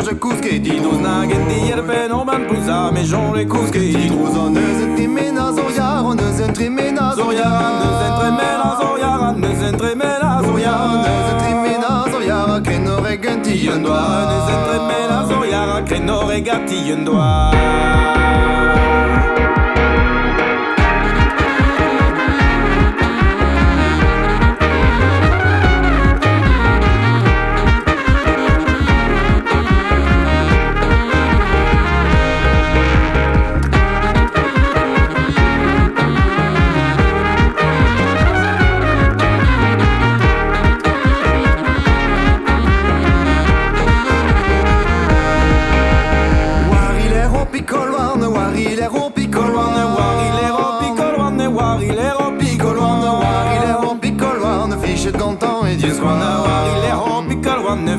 je kuske. Didus nagen dier ben oban pusa me jon le kuske. Didus on neuzen trimena zoyar, on neuzen trimena Zoyaran neuzen tremena, zoyaran neuzen tremena, zoyaran neuzen trimena zoyar, kreno regenti un doigt. Neuzen tremena, zoyara kreno regati un doigt.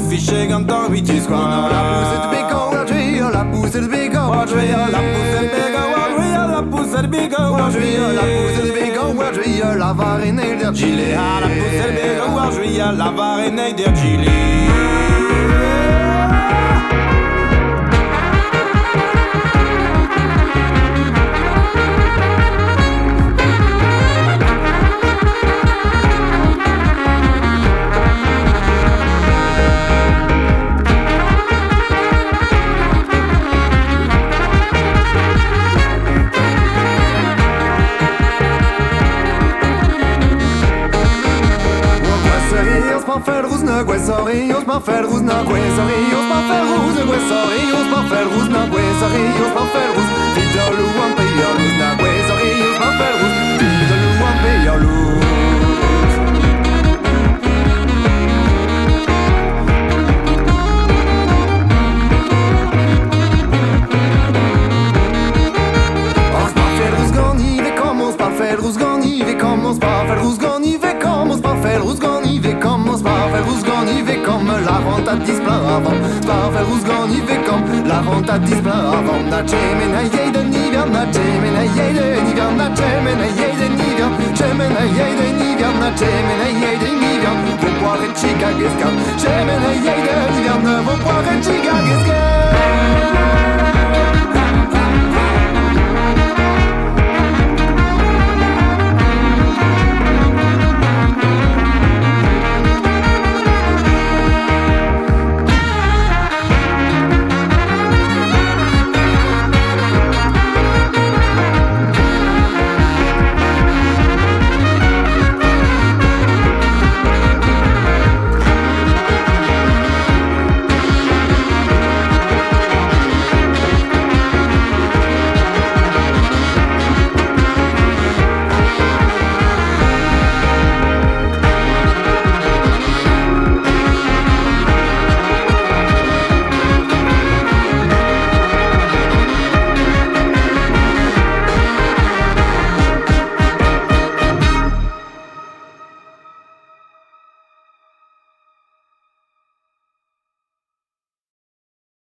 Fiche gantan vitis La pousse de bécan, la pousse de bécan, la pousse de bécan, la pousse de bécan, la pousse de bécan, la varenne der gilet, la pousse de bécan, la varenne der gilet. Guesorios pa fer rus na guesorios pa fer rus guesorios pa fer rus na guesorios pa fer rus Fidelu am pe yolus na guesorios pa fer rus Fidelu am pe yolus Os pa fer rus goni ve komos pa fer rus goni ve komos pa fer rus goni ve komos pa fer rus goni ve komos pa fer rus goni ve kom la vente a displein avant pa fer rus goni ve kom la vente a displein avant na chemen a yede nivian na chemen a yede nivian na chemen a yede nivian chemen a yede nivian na chemen a yede nivian vo boire chica gesca chemen a yede nivian vo boire chica gesca